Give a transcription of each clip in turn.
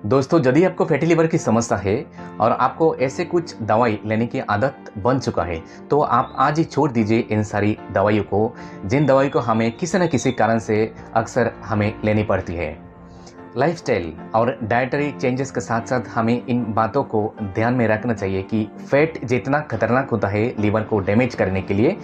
दोस्तों, यदि आपको फैटी लिवर की समस्या है और आपको ऐसे कुछ दवाई लेने की आदत बन चुका है, तो आप आज ही छोड़ दीजिए इन सारी दवाइयों को, जिन दवाइयों को हमें किसी न किसी कारण से अक्सर हमें लेनी पड़ती है। लाइफस्टाइल और डाइटरी चेंजेस के साथ साथ हमें इन बातों को ध्यान में रखना चाहिए कि फैट जितना खतरनाक होता है लिवर को डैमेज करने के लिए,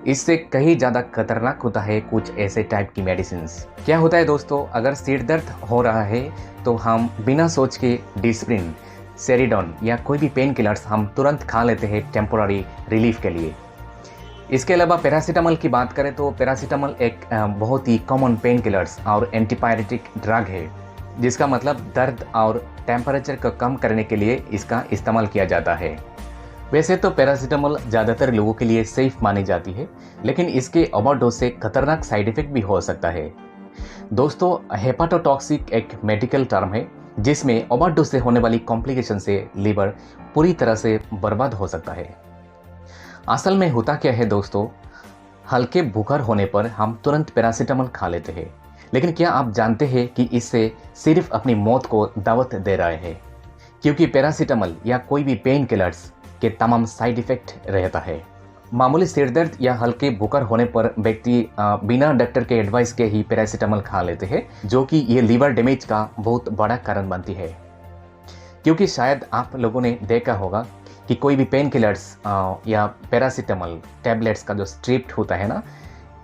इससे कहीं ज़्यादा खतरनाक होता है कुछ ऐसे टाइप की मेडिसिन। क्या होता है दोस्तों, अगर सिर दर्द हो रहा है तो हम बिना सोच के डिस्प्रिन, सेरिडोन या कोई भी पेन किलर्स हम तुरंत खा लेते हैं टेम्पोररी रिलीफ के लिए। इसके अलावा पैरासीटामोल की बात करें तो पैरासीटामोल एक बहुत ही कॉमन पेन किलर्स और एंटीपायरेटिक ड्रग है, जिसका मतलब दर्द और टेम्परेचर को कम करने के लिए इसका इस्तेमाल किया जाता है। वैसे तो पैरासीटामोल ज़्यादातर लोगों के लिए सेफ मानी जाती है, लेकिन इसके ओवरडोज से खतरनाक साइड इफेक्ट भी हो सकता है। दोस्तों, हेपाटोटॉक्सिक एक मेडिकल टर्म है जिसमें ओवरडोज से होने वाली कॉम्प्लिकेशन से लिवर पूरी तरह से बर्बाद हो सकता है। असल में होता क्या है दोस्तों, हल्के बुखार होने पर हम तुरंत पैरासीटामोल खा लेते हैं, लेकिन क्या आप जानते हैं कि इससे सिर्फ अपनी मौत को दावत दे रहे हैं, क्योंकि पैरासीटामोल या कोई भी पेन किलर्स के तमाम साइड इफेक्ट रहता है। मामूली सिरदर्द या हल्के बुखार होने पर व्यक्ति बिना डॉक्टर के एडवाइस के ही पैरासीटामोल खा लेते हैं, जो कि ये लिवर डैमेज का बहुत बड़ा कारण बनती है। क्योंकि शायद आप लोगों ने देखा होगा कि कोई भी पेन किलर्स या पैरासीटामोल टैबलेट्स का जो स्ट्रिप्ट होता है ना,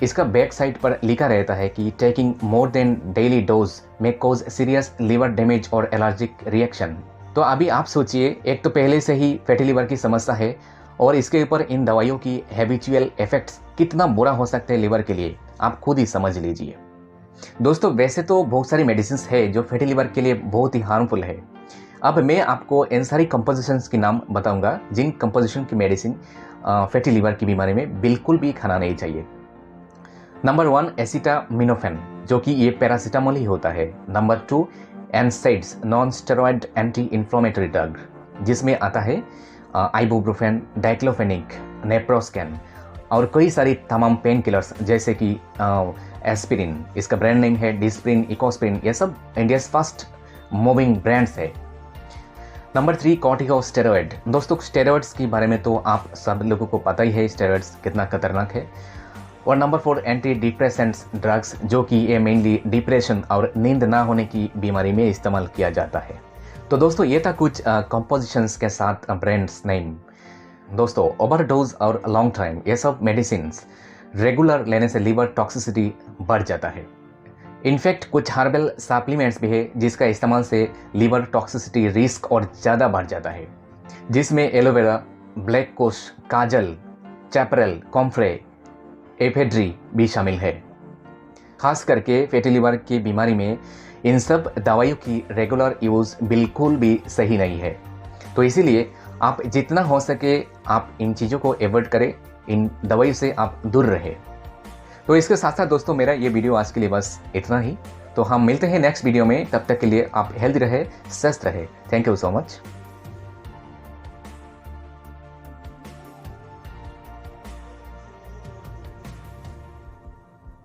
इसका बैक साइड पर लिखा रहता है कि taking more than daily dose में कॉज सीरियस लिवर डैमेज और एलर्जिक रिएक्शन। तो अभी आप सोचिए, एक तो पहले से ही फैटी लिवर की समस्या है और इसके ऊपर इन दवाइयों की हैबिचुअल इफेक्ट्स कितना बुरा हो सकते हैं लिवर के लिए, आप खुद ही समझ लीजिए। दोस्तों, वैसे तो बहुत सारी मेडिसिन है जो फैटी लिवर के लिए बहुत ही हार्मफुल है। अब मैं आपको इन सारी कंपोजिशंस के नाम बताऊंगा जिन कंपोजिशन की मेडिसिन फैटी लिवर की बीमारी में बिल्कुल भी खाना नहीं चाहिए। नंबर 1 एसिटामिनोफेन, जो कि ये पैरासीटामोल ही होता है। Number 2 NSAIDs, non steroid anti inflammatory drug, जिसमें आता है आइबुप्रोफेन, डाइक्लोफेनिक, नेप्रोस्कैन और कई सारी तमाम पेन किलर्स जैसे कि एस्पिरिन, इसका ब्रांड नेम है डिस्प्रिन, इकोस्प्रिन, ये सब इंडियाज फर्स्ट मूविंग ब्रांड्स है। Number 3 corticosteroid. दोस्तों, स्टेरॉइड्स के बारे में तो आप सब लोगों को पता ही है स्टेरॉइड्स कितना खतरनाक है। और नंबर 4 एंटी डिप्रेसेंट्स ड्रग्स, जो कि ये मेनली डिप्रेशन और नींद ना होने की बीमारी में इस्तेमाल किया जाता है। तो दोस्तों, ये था कुछ कंपोजिशंस के साथ ब्रांड्स नेम। दोस्तों, ओवरडोज और लॉन्ग टाइम ये सब मेडिसिन रेगुलर लेने से लिवर टॉक्सिसिटी बढ़ जाता है। इनफैक्ट कुछ हर्बल सप्लीमेंट्स भी है जिसका इस्तेमाल से लिवर टॉक्सिसिटी रिस्क और ज़्यादा बढ़ जाता है, जिसमें एलोवेरा, ब्लैक कोश, काजल, चैपरेल, कॉम्फ्रे, एफेड्री भी शामिल है। खास करके फैटी लिवर की बीमारी में इन सब दवाइयों की रेगुलर यूज़ बिल्कुल भी सही नहीं है। तो इसीलिए आप जितना हो सके आप इन चीज़ों को अवॉइड करें, इन दवाइयों से आप दूर रहें। तो इसके साथ साथ दोस्तों, मेरा ये वीडियो आज के लिए बस इतना ही। तो हम मिलते हैं नेक्स्ट वीडियो में, तब तक के लिए आप हेल्दी रहे, स्वस्थ रहे। Thank you so much.